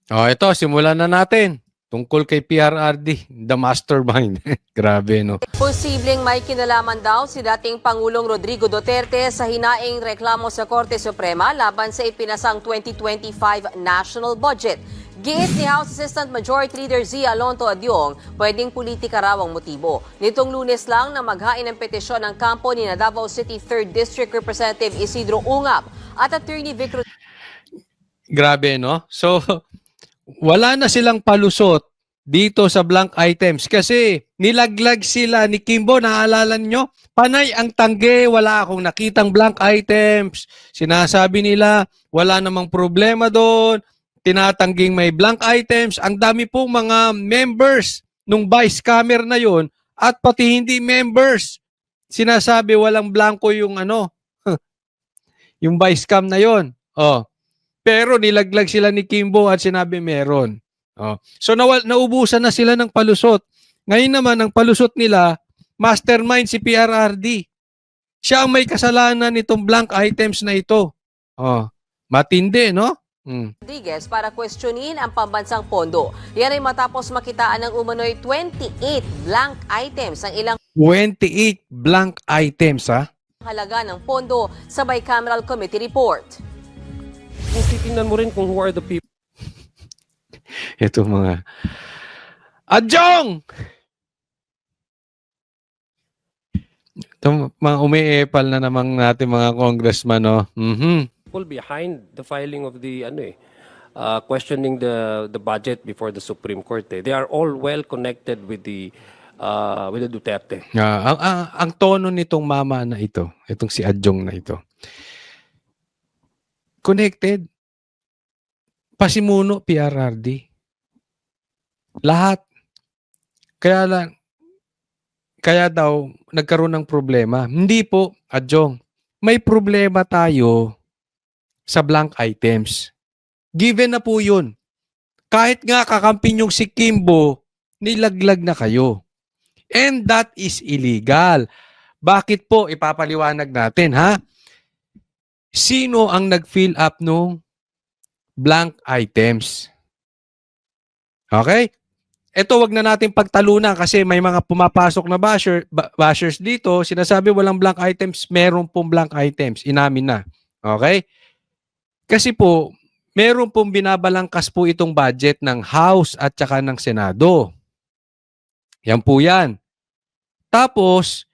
Ito, simulan na natin. Tungkol kay PRRD, the mastermind. Grabe, no? Posibleng may kinalaman daw si dating Pangulong Rodrigo Duterte sa hinaing reklamo sa Korte Suprema laban sa ipinasang 2025 national budget. Giit ni House Assistant Majority Leader Zia Alonto Adyong, pwedeng politika raw ang motibo. Nitong Lunes lang na maghain ng petisyon ng kampo ni Davao City 3rd District Representative Isidro Ungap at Attorney Vic Grabe, no? So, wala na silang palusot dito sa blank items kasi nilaglag sila ni Kimbo, naalala nyo? Panay ang tangge, wala akong nakitang blank items. Sinasabi nila, wala namang problema doon. Tinatangging may blank items. Ang dami pong mga members nung vice camera na yon at pati hindi members. Sinasabi walang blanco yung yung vice cam na yon. Oh. Pero nilaglag sila ni Kimbo at sinabi meron. So naubusan na sila ng palusot. Ngayon naman, ang palusot nila, mastermind si PRRD. Siya ang may kasalanan nitong blank items na ito. Matindi, no? Rodriguez para questionin ang pambansang pondo. Yan ay matapos makitaan ng umano'y 28 blank items ang ilang 28 blank items, ha? halaga ng pondo sa Bicameral Committee Report. Kung titingnan mo rin kung who are the people Ito mga... Adjong! Ito mga umiepal na namang natin mga congressman, no? behind the filing of the questioning the budget before the Supreme Court. They are all well connected with the Duterte. Ang tono nitong mama na ito, itong si Adjong na ito, connected. Pasimuno, PRRD. Lahat. Kaya daw nagkaroon ng problema. Hindi po, Adjong. May problema tayo sa blank items. Given na po yun. Kahit nga kakampin yung si Kimbo, nilaglag na kayo. And that is illegal. Bakit po? Ipapaliwanag natin, ha? Sino ang nag-fill up nung blank items? Okay? Ito, wag na natin pagtalunan kasi may mga pumapasok na bashers dito. Sinasabi walang blank items, meron pong blank items. Inamin na. Okay? Kasi po, meron pong binabalangkas po itong budget ng House at saka ng Senado. Yan po yan. Tapos,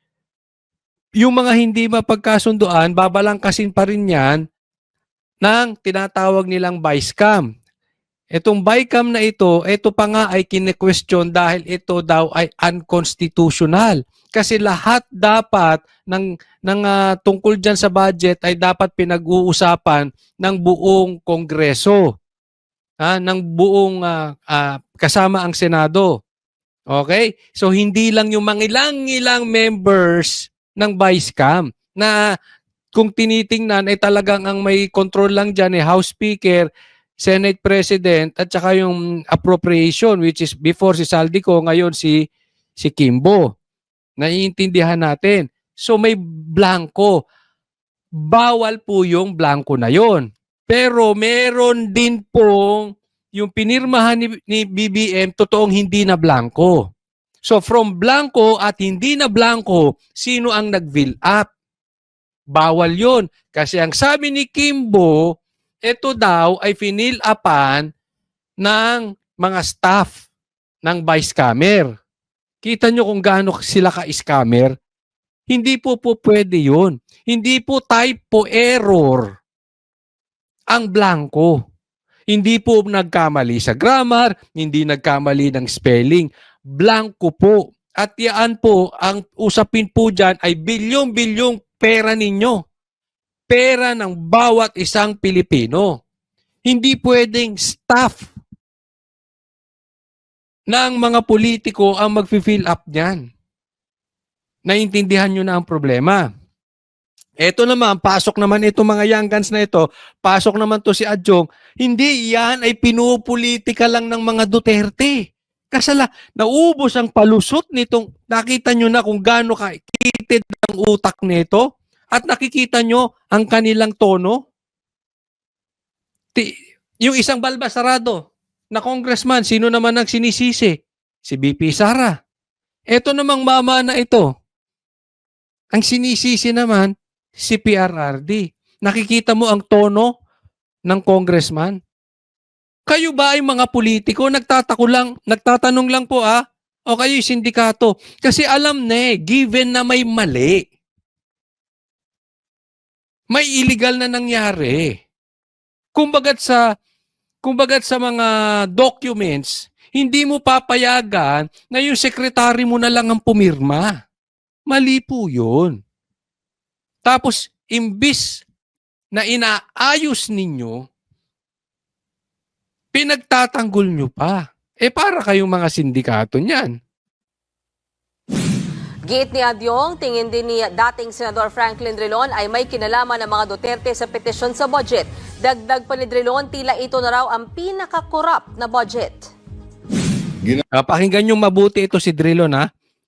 yung mga hindi mapagkasunduan, babalangkasin pa rin yan ng tinatawag nilang vice cam. Itong BICAM na ito pa nga ay kine-question dahil ito daw ay unconstitutional. Kasi lahat dapat tungkol dyan sa budget ay dapat pinag-uusapan ng buong Kongreso. Ng buong kasama ang Senado. Okay? So hindi lang yung mga ilang members ng BICAM na kung tinitingnan ay talagang ang may control lang dyan ay House Speaker, Senate President at saka yung appropriation which is before si Saldico, ngayon si Kimbo. Naiintindihan natin. So may blanco. Bawal po yung blanco na yon. Pero meron din pong yung pinirmahan ni BBM totoong hindi na blanco. So from blanco at hindi na blanco, sino ang nag-fill up? Bawal yon. Kasi ang sabi ni Kimbo, ito daw ay finil upan ng mga staff ng vice scammer. Kita nyo kung gaano sila ka-scammer? Hindi po pwede yun. Hindi po typo error ang blanco. Hindi po nagkamali sa grammar, hindi nagkamali ng spelling. Blanco po. At yan po, ang usapin po dyan ay bilyong-bilyong pera ninyo. Pera ng bawat isang Pilipino. Hindi pwedeng staff ng mga politiko ang mag-fill up niyan. Naintindihan nyo na ang problema. Ito naman, pasok naman ito mga young guns na ito, pasok naman to si Adjong, hindi yan ay pinupolitika lang ng mga Duterte. Kasala, naubos ang palusot nitong, nakita nyo na kung gaano ka-heated ang utak nito. At nakikita nyo ang kanilang tono. Yung isang balba sarado na congressman, sino naman ang sinisisi? Si BP Sara. Ito namang mama na ito, ang sinisisi naman, si PRRD. Nakikita mo ang tono ng congressman? Kayo ba ay mga politiko? Nagtatanong lang po o kayo'y sindikato? Kasi alam na given na may mali. May illegal na nangyari. Kumbagat sa mga documents, hindi mo papayagan na yung sekretary mo na lang ang pumirma. Mali po yun. Tapos, imbis na inaayos ninyo, pinagtatanggol nyo pa. Para kayong mga sindikato niyan. Giit ni Adyong, tingin din ni dating Senador Franklin Drilon ay may kinalaman ng mga Duterte sa petisyon sa budget. Dagdag pa ni Drilon, tila ito na raw ang pinaka-corrupt na budget. Pakinggan nyo mabuti ito si Drilon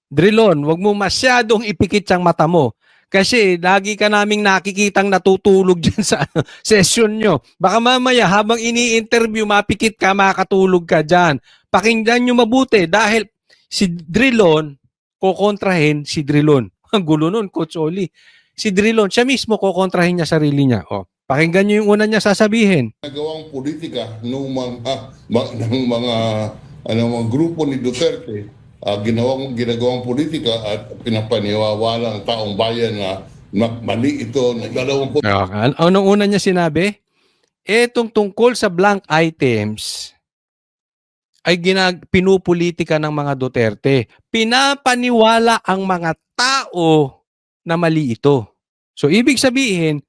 Drilon, wag mo masyadong ipikit ang mata mo. Kasi lagi ka naming nakikitang natutulog dyan sa session nyo. Baka mamaya habang ini-interview, mapikit ka, makatulog ka dyan. Pakinggan nyo mabuti dahil si Drilon, kukontrahin si Drilon. Ang gulo nun, Coach Oli. Si Drilon, siya mismo kukontrahin niya sarili niya. Pakinggan nyo yung una niya sasabihin. Nagawang politika ng mga grupo ni Duterte, ginagawang politika at pinapaniwawala ang taong bayan na mali ito. Anong una niya sinabi? Etong tungkol sa blank items ay pinupolitika ng mga Duterte. Pinapaniwala ang mga tao na mali ito. So, ibig sabihin,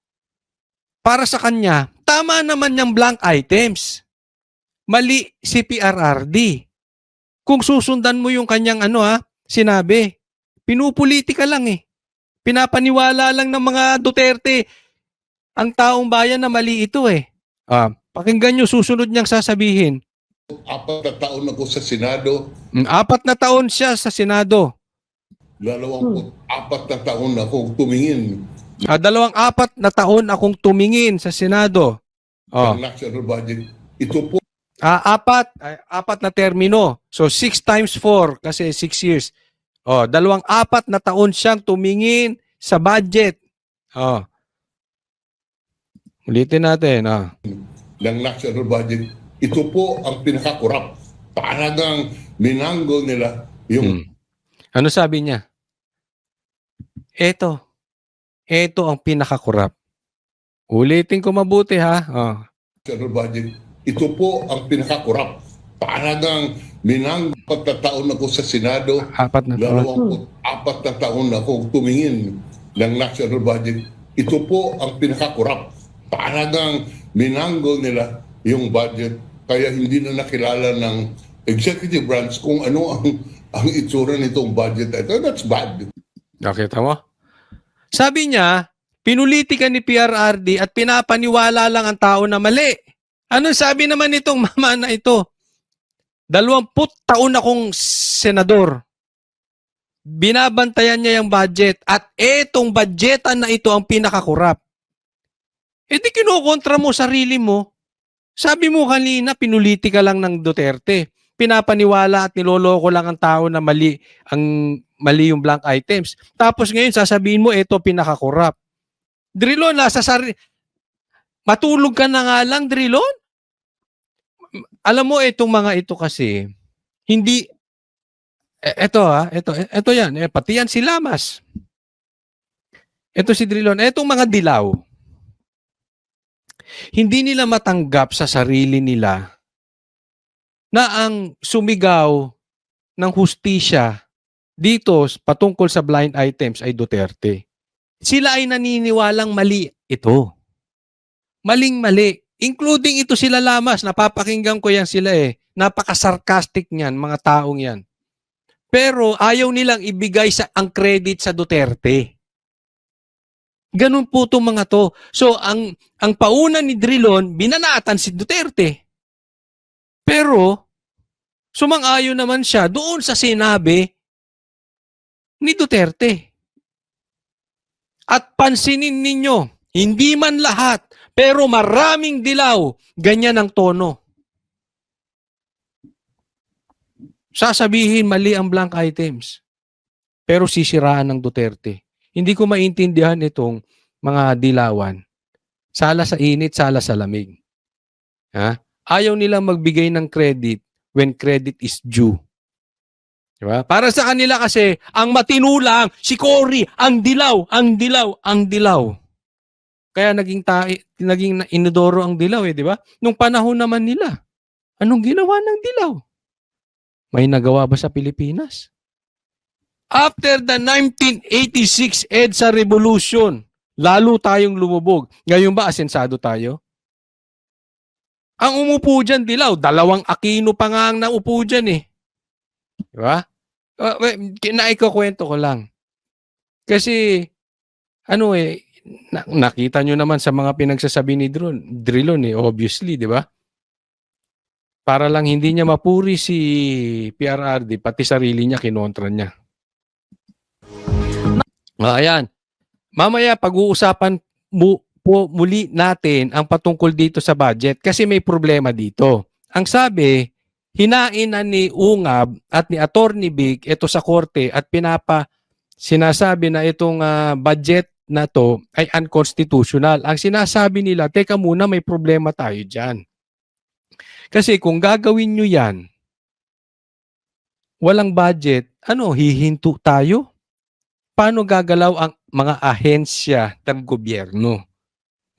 para sa kanya, tama naman yung blank items. Mali si PRRD. Kung susundan mo yung kanyang sinabi, pinupolitika lang Pinapaniwala lang ng mga Duterte ang taong bayan na mali ito Pakinggan nyo susunod niyang sasabihin. 4 na taon ako sa Senado. 4 na taon siya sa Senado. 24 na taon ako tumingin 24 na taon akong tumingin sa Senado. ng national budget. Ito po 4 na termino. So 6 times 4 kasi 6 years. 24 na taon siyang tumingin sa budget. Ulitin natin. ng national budget. Ito po ang pinaka-corrupt. Talagang minanggol nila yung Ano sabi niya? Ito ang pinaka-corrupt. Ulitin ko mabuti national budget. Ito po ang pinaka-corrupt. Talagang minanggol 4 na taon ako sa Senado. 4 na taon. 24 na taon ako tumingin ng national budget. Ito po ang pinaka-corrupt. Talagang minanggol nila yung budget. Kaya hindi na nakilala ng executive branch kung ano ang itsura nitong budget. That's bad. Nakita mo? Sabi niya, pinulitika ni PRRD at pinapaniwala lang ang tao na mali. Anong sabi naman nitong mama na ito? 20 taon akong senador. Binabantayan niya yung budget at etong budgetan na ito ang pinaka-corrupt. Di kinukontra mo sarili mo. Sabi mo kanina, pinulitika lang ng Duterte. Pinapaniwala at niloloko lang ang tao na mali yung blank items. Tapos ngayon, sasabihin mo, ito pinaka-corrupt. Drilon, matulog ka na nga lang, Drilon. Alam mo, itong mga ito kasi, hindi, ito yan, pati yan si Lamas. Ito si Drilon, itong mga dilaw. Hindi nila matanggap sa sarili nila na ang sumigaw ng hustisya dito patungkol sa blind items ay Duterte. Sila ay naniniwalang mali ito. Maling-mali. Including ito sila Lamas. Napapakinggan ko yan sila Napaka-sarcastic niyan, mga taong yan. Pero ayaw nilang ibigay ang credit sa Duterte. Ganun po itong mga to. So, ang pauna ni Drilon, binanatan si Duterte. Pero, sumang-ayon naman siya doon sa sinabi ni Duterte. At pansinin ninyo, hindi man lahat, pero maraming dilaw, ganyan ang tono. Sasabihin mali ang blank items. Pero sisiraan ng Duterte. Hindi ko maintindihan itong mga dilawan. Sala sa init, sala sa lamig. Ha? Ayaw nilang magbigay ng credit when credit is due. Diba? Para sa kanila kasi, ang matinulang, si Cory, ang dilaw, ang dilaw, ang dilaw. Kaya naging inodoro ang dilaw di ba? Nung panahon naman nila, anong ginawa ng dilaw? May nagawa ba sa Pilipinas? After the 1986 EDSA Revolution, lalo tayong lumubog. Ngayon ba asensado tayo? Ang umupo dyan, dilaw. 2 Aquino pa nga ang naupo dyan eh. Diba? Naikukwento ko lang. Kasi, nakita nyo naman sa mga pinagsasabi ni Drilon obviously, di ba? Para lang hindi niya mapuri si PRRD, pati sarili niya, kinontra niya. Ayan. Mamaya, pag-uusapan muli natin ang patungkol dito sa budget kasi may problema dito. Ang sabi, hinain na ni Ungab at ni Attorney Big ito sa korte at sinasabi na itong budget na to ay unconstitutional. Ang sinasabi nila, teka muna, may problema tayo dyan. Kasi kung gagawin nyo yan, walang budget, hihinto tayo? Paano gagalaw ang mga ahensya ng gobyerno?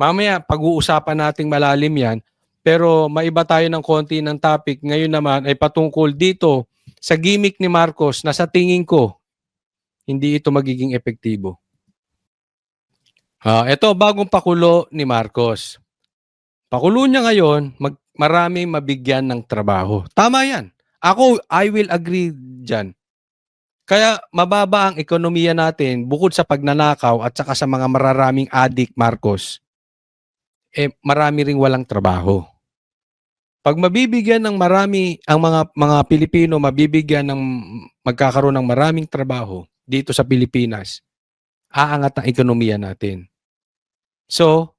Mamaya, pag-uusapan nating malalim yan, pero maiba tayo ng konti ng topic. Ngayon naman ay patungkol dito sa gimmick ni Marcos na sa tingin ko, hindi ito magiging epektibo. Ito, bagong pakulo ni Marcos. Pakulo niya ngayon, maraming mabigyan ng trabaho. Tama yan. Ako, I will agree dyan. Kaya mababa ang ekonomiya natin bukod sa pagnanakaw at saka sa mga mararaming adik, Marcos, marami ring walang trabaho. Pag mabibigyan ng marami, ang mga Pilipino mabibigyan ng magkakaroon ng maraming trabaho dito sa Pilipinas, aangat ang ekonomiya natin. So,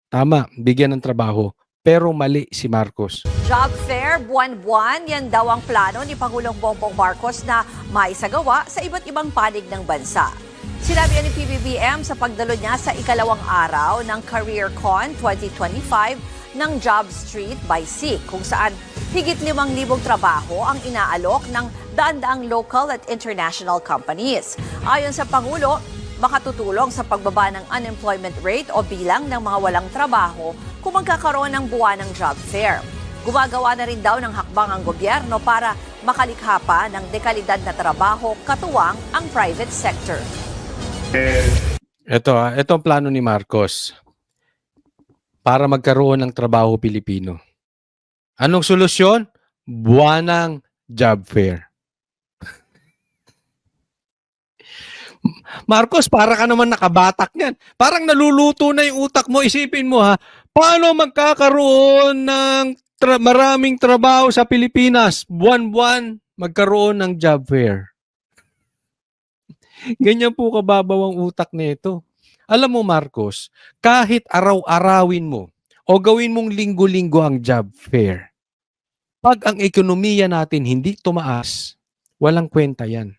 tama, bigyan ng trabaho. Pero mali si Marcos. Job fair, buwan-buwan, yan daw ang plano ni Pangulong Bongbong Marcos na maisagawa sa iba't ibang panig ng bansa. Sinabi ni PBBM sa pagdalo niya sa ikalawang araw ng CareerCon 2025 ng Job Street by SEEK, kung saan higit 5,000 trabaho ang inaalok ng daan-daang local at international companies. Ayon sa Pangulo, makatutulong sa pagbaba ng unemployment rate o bilang ng mga walang trabaho kung magkakaroon ng buwan ng job fair. Gumagawa na rin daw ng hakbang ang gobyerno para makalikha pa ng dekalidad na trabaho katuwang ang private sector. Ito ang plano ni Marcos para magkaroon ng trabaho Pilipino. Anong solusyon? Buwanang job fair. Marcos, para ka naman nakabatak niyan. Parang naluluto na yung utak mo. Isipin mo paano magkakaroon ng maraming trabaho sa Pilipinas? Buwan-buwan magkaroon ng job fair. Ganyan po kababaw ang utak nito. Alam mo Marcos, kahit araw-arawin mo o gawin mong linggo-linggo ang job fair, pag ang ekonomiya natin hindi tumaas, walang kwenta yan.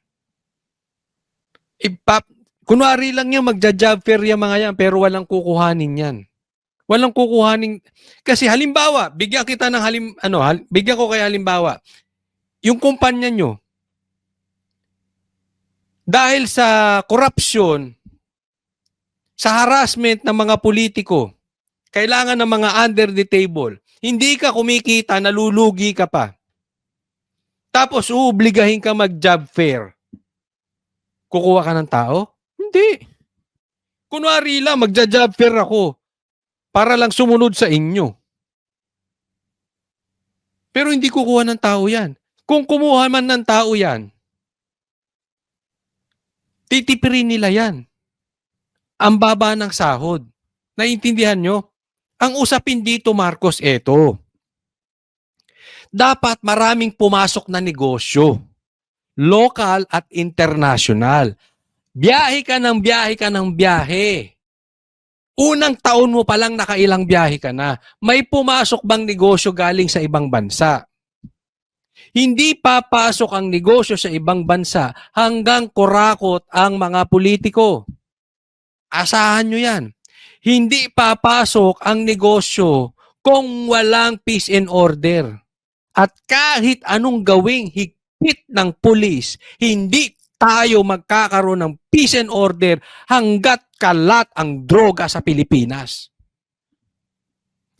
Kunwari lang yan, magja-job fair yung mga yan, pero walang kukuhanin yan. Walang kukuhanin. Kasi halimbawa, bigyan ko kayo halimbawa. Yung kumpanya nyo, dahil sa corruption, sa harassment ng mga politiko, kailangan ng mga under the table. Hindi ka kumikita, nalulugi ka pa. Tapos uubligahin ka mag-job fair. Kukuha ka ng tao? Hindi. Kunwari lang, magja-job fair ako para lang sumunod sa inyo. Pero hindi kukuha ng tao yan. Kung kumuha man ng tao yan, titipirin nila yan. Ang baba ng sahod. Naiintindihan nyo? Ang usapin dito, Marcos, eto. Dapat maraming pumasok na negosyo. Local at international. Biyahe ka ng biyahe. Unang taon mo palang nakailang biyahe ka na. May pumasok bang negosyo galing sa ibang bansa? Hindi papasok ang negosyo sa ibang bansa hanggang kurakot ang mga politiko. Asahan nyo yan. Hindi papasok ang negosyo kung walang peace and order. At kahit anong gawing higpit ng pulis, hindi tayo magkakaroon ng peace and order hanggat kalat ang droga sa Pilipinas.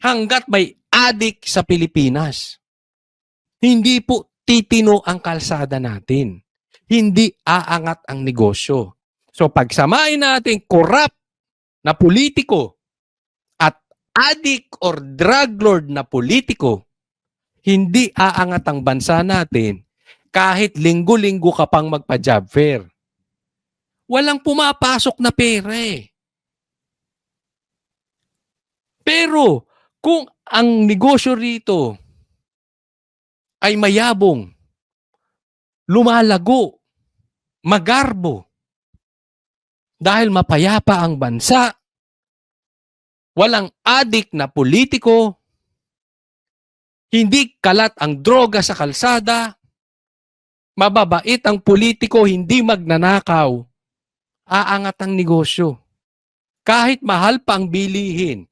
Hanggat may adik sa Pilipinas. Hindi po titino ang kalsada natin. Hindi aangat ang negosyo. So pagsamahin natin corrupt na politiko at addict or drug lord na politiko, hindi aangat ang bansa natin kahit linggo-linggo ka pang magpa-job fair. Walang pumapasok na pera eh. Pero kung ang negosyo rito ay mayabong, lumalago, magarbo, dahil mapayapa ang bansa, walang adik na politiko, hindi kalat ang droga sa kalsada, mababait ang politiko, hindi magnanakaw, aangat ang negosyo. Kahit mahal pa ang bilihin,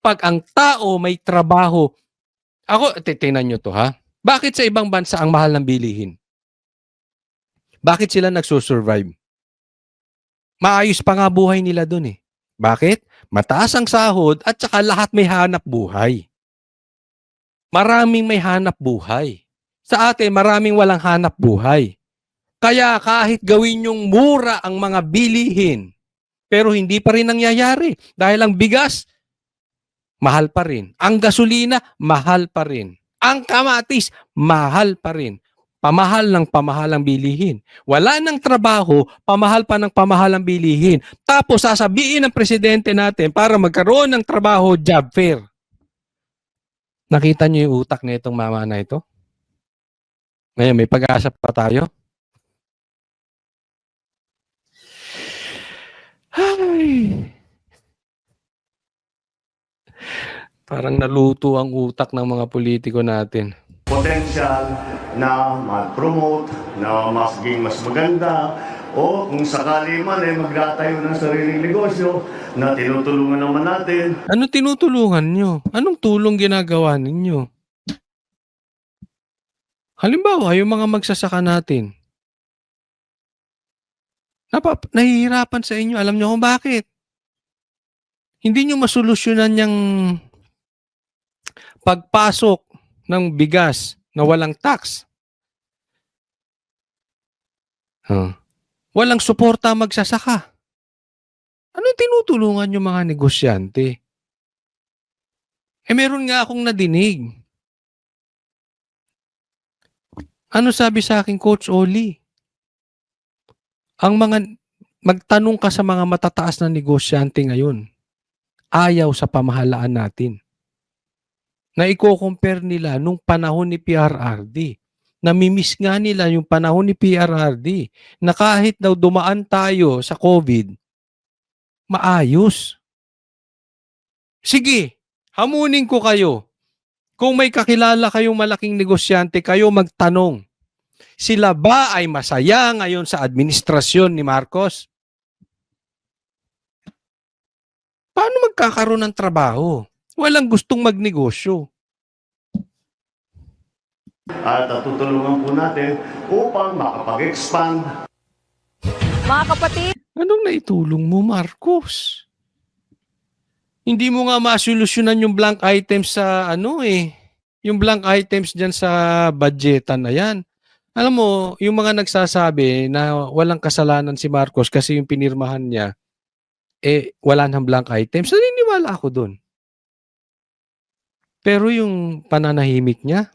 pag ang tao may trabaho, titingnan nyo to ha, bakit sa ibang bansa ang mahal ng bilihin? Bakit sila nagsusurvive? Maayos pa nga buhay nila dun eh. Bakit? Mataas ang sahod at saka lahat may hanap buhay. Maraming may hanap buhay. Sa atin, maraming walang hanap buhay. Kaya kahit gawin yung mura ang mga bilihin, pero hindi pa rin nangyayari. Dahil ang bigas, mahal pa rin. Ang gasolina, mahal pa rin. Ang kamatis, mahal pa rin. Pamahal ng pamahal ang bilihin. Wala ng trabaho, pamahal pa ng pamahal ang bilihin. Tapos sasabihin ng presidente natin para magkaroon ng trabaho, job fair. Nakita niyo yung utak na itong mama na ito? Ngayon, may pag-asa pa tayo? Ay. Parang naluto ang utak ng mga politiko natin. Potensyal na mag-promote, na maging mas maganda, o kung sakali man ay magtatayo ng sariling negosyo na tinutulungan naman natin. Anong tinutulungan nyo? Anong tulong ginagawa ninyo? Halimbawa, yung mga magsasaka natin. Nahihirapan sa inyo. Alam nyo kung bakit? Hindi nyo masolusyonan yung pagpasok ng bigas na walang tax. Walang suporta magsasaka. Ano tinutulungan yung mga negosyante? Meron nga akong nadinig. Ano sabi sa akin, Coach Oli? Magtanong ka sa mga matataas na negosyante ngayon. Ayaw sa pamahalaan natin. Na i-compare nila nung panahon ni PRRD. Namimiss nga nila yung panahon ni PRRD na kahit daw dumaan tayo sa COVID, maayos. Sige, hamunin ko kayo. Kung may kakilala kayong malaking negosyante, kayo magtanong. Sila ba ay masaya ngayon sa administrasyon ni Marcos? Paano magkakaroon ng trabaho? Walang gustong magnegosyo. At tutulungan po natin upang makapag-expand. Mga kapatid, Anong naitulong mo, Marcos? Hindi mo nga masolusyonan yung blank items sa yung blank items dyan sa budgetan na yan. Alam mo, yung mga nagsasabi na walang kasalanan si Marcos kasi yung pinirmahan niya, wala nang blank items. Naniniwala ako dun. Pero yung pananahimik niya,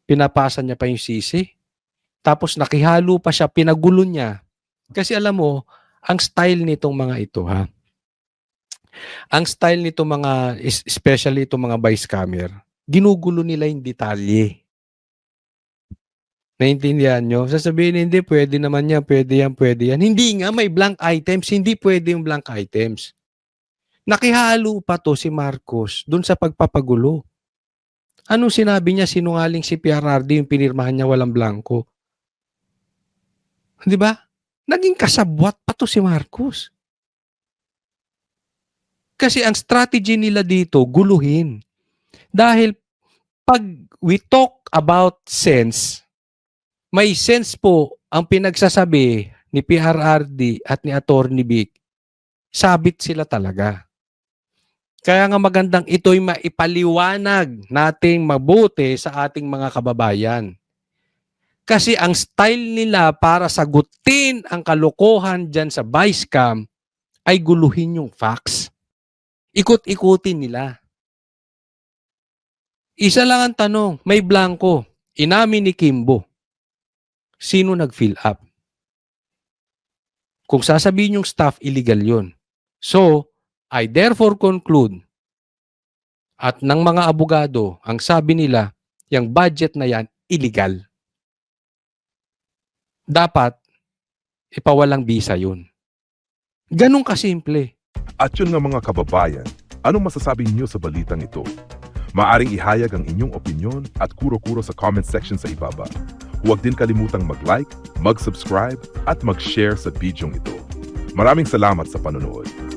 pinapasa niya pa yung sisi. Tapos nakihalo pa siya, pinagulo niya. Kasi alam mo, ang style nitong mga ito ang style nitong mga, especially itong mga vice scammer, ginugulo nila yung detalye. Naintindihan nyo? Sasabihin, hindi, pwede naman yan, pwede yan, pwede yan. Hindi nga, may blank items, hindi pwede yung blank items. Nakihalo pa to si Marcos dun sa pagpapagulo. Anong sinabi niya sinungaling si PRRD yung pinirmahan niya walang blanco? Di ba? Naging kasabwat pa to si Marcos. Kasi ang strategy nila dito, guluhin. Dahil pag we talk about sense, may sense po ang pinagsasabi ni PRRD at ni Attorney Vic. Sabit sila talaga. Kaya nga magandang ito'y maipaliwanag nating mabuti sa ating mga kababayan. Kasi ang style nila para sagutin ang kalokohan dyan sa vice cam ay guluhin yung facts. Ikot-ikutin nila. Isa lang ang tanong, may blanco. Inamin ni Kimbo. Sino nag-fill up? Kung sasabihin yung staff, illegal yun. So, I therefore conclude at ng mga abogado, ang sabi nila, yung budget na yan, illegal. Dapat, ipawalang bisa yun. Ganun kasimple. At yun nga mga kababayan, anong masasabi niyo sa balitang ito? Maaring ihayag ang inyong opinyon at kuro-kuro sa comment section sa ibaba. Huwag din kalimutang mag-like, mag-subscribe at mag-share sa bidyong ito. Maraming salamat sa panonood.